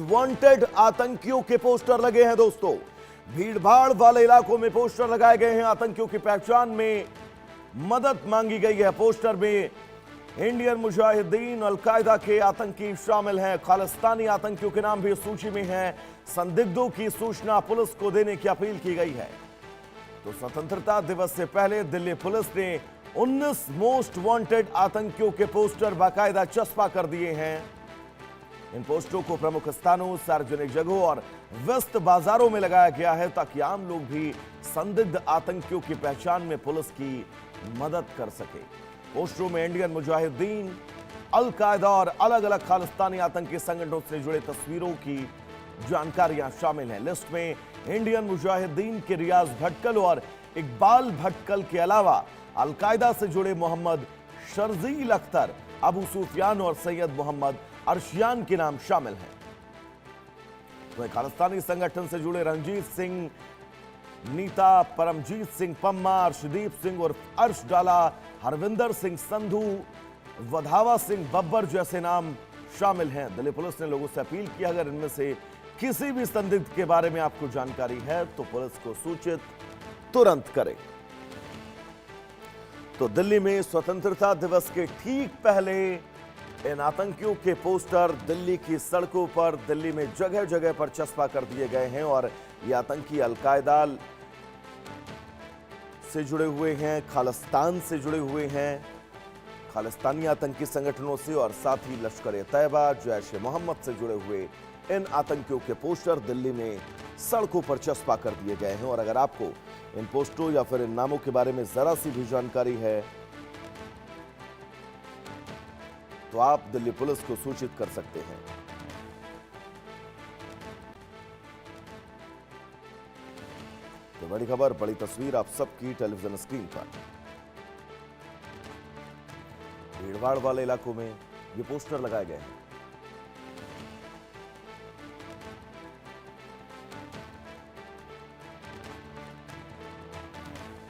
Wanted आतंकियों के poster लगे हैं दोस्तों। भीड़भाड़ वाले इलाकों में पोस्टर लगाए गए हैं। आतंकियों की पहचान में मदद मांगी गई है। पोस्टर में इंडियन मुजाहिदीन अलकायदा के आतंकी शामिल हैं। खालिस्तानी आतंकियों के नाम भी सूची में हैं। संदिग्धों की सूचना पुलिस को देने की अपील की गई है। तो स्वतंत्रता दिवस से पहले दिल्ली पुलिस ने 19 मोस्ट वांटेड आतंकियों के पोस्टर बाकायदा चस्पा कर दिए हैं। इन पोस्टरों को प्रमुख स्थानों, सार्वजनिक जगहों और व्यस्त बाजारों में लगाया गया है ताकि आम लोग भी संदिग्ध आतंकियों की पहचान में पुलिस की मदद कर सके। पोस्टरों में इंडियन मुजाहिदीन अलकायदा और अलग अलग खालिस्तानी आतंकी संगठनों से जुड़े तस्वीरों की जानकारियां शामिल हैं। लिस्ट में इंडियन मुजाहिदीन के रियाज भटकल और इकबाल भटकल के अलावा अलकायदा से जुड़े मोहम्मद शर्जील अख्तर, अबू सुफियान और सैयद मोहम्मद अर्शियान के नाम शामिल हैं। तो खालिस्तानी संगठन से जुड़े रंजीत सिंह नीता, परमजीत सिंह पम्मा, अर्शदीप सिंह और अर्श डाला, हरविंदर सिंह संधू, वधावा सिंह बब्बर जैसे नाम शामिल हैं। दिल्ली पुलिस ने लोगों से अपील की, अगर इनमें से किसी भी संदिग्ध के बारे में आपको जानकारी है तो पुलिस को सूचित तुरंत करें। तो दिल्ली में स्वतंत्रता दिवस के ठीक पहले इन आतंकियों के पोस्टर दिल्ली की सड़कों पर, दिल्ली में जगह जगह पर चस्पा कर दिए गए हैं और ये आतंकी अलकायदा से जुड़े हुए हैं, खालिस्तान से जुड़े हुए हैं, खालिस्तानी आतंकी संगठनों से और साथ ही लश्कर-ए-तैयबा, जैश-ए-मोहम्मद से जुड़े हुए इन आतंकियों के पोस्टर दिल्ली में सड़कों पर चस्पा कर दिए गए हैं। और अगर आपको इन पोस्टरों या फिर इन नामों के बारे में जरा सी भी जानकारी है तो आप दिल्ली पुलिस को सूचित कर सकते हैं। तो बड़ी खबर, बड़ी तस्वीर आप सबकी टेलीविजन स्क्रीन पर। भीड़भाड़ वाले इलाकों में ये पोस्टर लगाए गए हैं।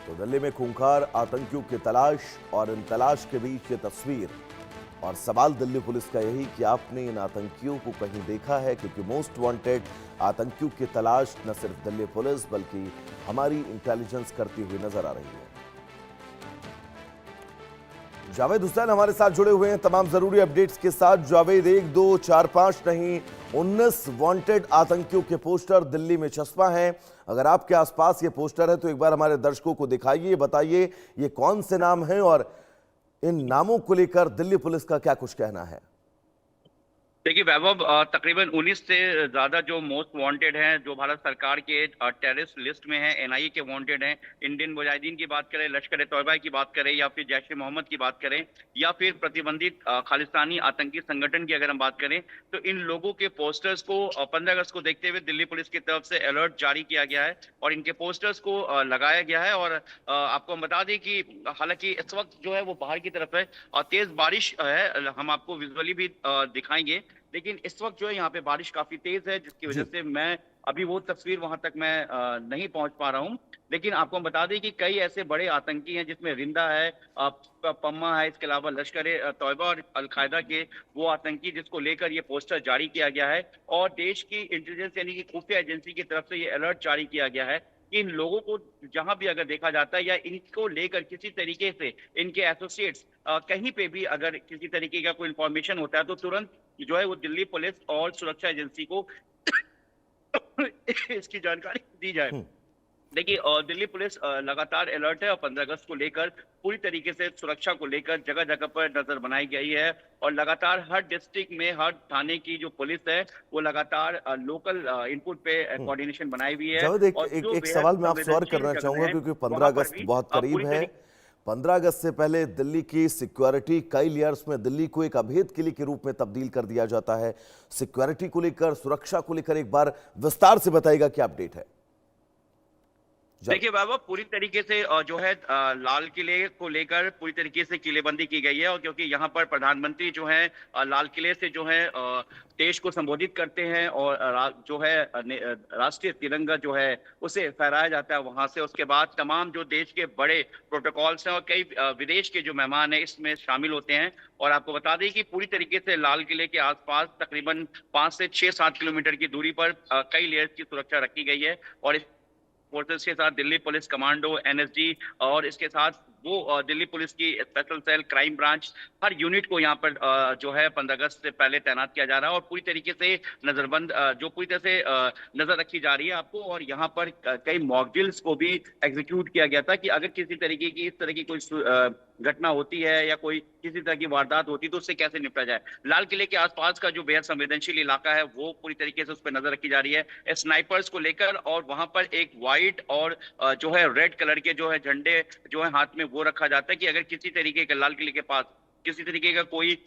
तो दिल्ली में खूंखार आतंकियों की तलाश और इन तलाश के बीच ये तस्वीर। और सवाल दिल्ली पुलिस का यही कि आपने इन आतंकियों को कहीं देखा है, क्योंकि मोस्ट वांटेड आतंकियों की तलाश न सिर्फ दिल्ली पुलिस बल्कि हमारी इंटेलिजेंस करती हुई नजर आ रही है। जावेद हुसैन हमारे साथ जुड़े हुए हैं तमाम जरूरी अपडेट्स के साथ। जावेद, 1, 2, 4, 5 नहीं 19 वांटेड आतंकियों के पोस्टर दिल्ली में चस्पा हैं। अगर आपके आसपास ये पोस्टर है तो एक बार हमारे दर्शकों को दिखाइए, बताइए ये कौन से नाम हैं और इन नामों को लेकर दिल्ली पुलिस का क्या कुछ कहना है। देखिए वैभव, तकरीबन 19 से ज्यादा जो मोस्ट वांटेड हैं, जो भारत सरकार के टेररिस्ट लिस्ट में हैं, एनआईए के वांटेड हैं। इंडियन मुजाहिदीन की बात करें, लश्कर-ए-तौयबा की बात करें या फिर जैश-ए-मोहम्मद की बात करें या फिर प्रतिबंधित खालिस्तानी आतंकी संगठन की अगर हम बात करें, तो इन लोगों के पोस्टर्स को 15 अगस्त को देखते हुए दिल्ली पुलिस की तरफ से अलर्ट जारी किया गया है और इनके पोस्टर्स को लगाया गया है। और आपको हम बता दें कि हालांकि इस वक्त जो है वो बाहर की तरफ है और तेज बारिश है, हम आपको विजुअली भी दिखाएंगे, लेकिन इस वक्त जो है यहाँ पे बारिश काफी तेज है, जिसकी वजह से मैं अभी वो तस्वीर वहां तक मैं नहीं पहुंच पा रहा हूँ। लेकिन आपको हम बता दें कि कई ऐसे बड़े आतंकी हैं जिसमें रिंदा है, पम्मा है, इसके अलावा लश्कर-ए-तौयबा और अलकायदा के वो आतंकी जिसको लेकर ये पोस्टर जारी किया गया है। और देश की इंटेलिजेंस यानी कि खुफिया एजेंसी की तरफ से ये अलर्ट जारी किया गया है कि इन लोगों को जहां भी अगर देखा जाता है या इनको लेकर किसी तरीके से इनके एसोसिएट्स कहीं पे भी अगर किसी तरीके का कोई इंफॉर्मेशन होता है तो तुरंत जो है वो दिल्ली पुलिस और सुरक्षा एजेंसी को इसकी जानकारी दी जाए। देखिए दिल्ली पुलिस लगातार अलर्ट है और 15 अगस्त को लेकर पूरी तरीके से सुरक्षा को लेकर जगह जगह पर नजर बनाई गई है और लगातार हर डिस्ट्रिक्ट में, हर थाने की जो पुलिस है वो लगातार लोकल इनपुट पे कोऑर्डिनेशन बनाई हुई है। एक सवाल मैं आपसे और करना चाहूंगा, क्योंकि 15 अगस्त बहुत करीब है। 15 अगस्त से पहले दिल्ली की सिक्योरिटी कई लेयर्स में दिल्ली को एक अभेद किले के रूप में तब्दील कर दिया जाता है। सिक्योरिटी को लेकर, सुरक्षा को लेकर एक बार विस्तार से बताइएगा क्या अपडेट है। देखिए वैभव, पूरी तरीके से जो है लाल किले को लेकर पूरी तरीके से किलेबंदी की गई है। और क्योंकि यहाँ पर प्रधानमंत्री जो है लाल किले से जो है देश को संबोधित करते हैं और जो है राष्ट्रीय तिरंगा जो है उसे फहराया जाता है वहां से। उसके बाद तमाम जो देश के बड़े प्रोटोकॉल्स हैं और कई विदेश के जो मेहमान हैं इसमें शामिल होते हैं। और आपको बता दें कि पूरी तरीके से लाल किले के आसपास तकरीबन 5 से 6-7 किलोमीटर की दूरी पर कई लेयर्स की सुरक्षा रखी गई है। और फोर्सेस के साथ दिल्ली पुलिस कमांडो, एनएसजी और इसके साथ वो दिल्ली पुलिस की स्पेशल सेल, क्राइम ब्रांच, हर यूनिट को यहाँ पर जो है 15 अगस्त से पहले तैनात किया जा रहा है। और पूरी तरीके से नजरबंद जो पूरी तरह से नजर रखी जा रही है आपको। और यहाँ पर कई मॉक ड्रिल्स को भी एग्जीक्यूट किया गया था कि अगर किसी तरीके की इस तरह की कोई घटना होती है या कोई किसी तरह की वारदात होती है तो उससे कैसे निपटा जाए। लाल किले के आसपास का जो बेहद संवेदनशील इलाका है वो पूरी तरीके से उस पर नजर रखी जा रही है स्नाइपर्स को लेकर। और वहां पर एक व्हाइट और जो है रेड कलर के जो है झंडे जो है हाथ में वो रखा जाता है कि अगर किसी तरीके का लाल किले के पास किसी तरीके का कोई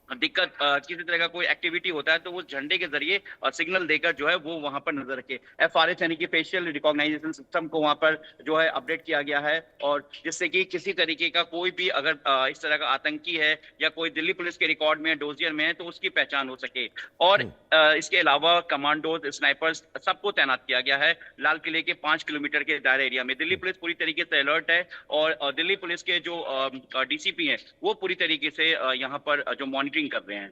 दिक्कत किसी तरह का कोई एक्टिविटी होता है तो वो झंडे के जरिए सिग्नल देकर जो है वो वहां पर नजर रखे। FRH यानी कि फेशियल रिकॉग्नाइजेशन सिस्टम को वहां पर जो है अपडेट किया गया है। और जिससे कि किसी तरीके का कोई भी अगर इस तरह का आतंकी है या कोई दिल्ली पुलिस के रिकॉर्ड में डोजियर में है तो उसकी पहचान हो सके। और इसके अलावा कमांडोज, स्नाइपर्स सबको तैनात किया गया है लाल किले के 5 किलोमीटर के दायरे एरिया में। दिल्ली पुलिस पूरी तरीके से अलर्ट है। और दिल्ली पुलिस के जो DCP हैं वो पूरी तरीके से यहाँ पर जो मॉनिटरिंग कर रहे हैं।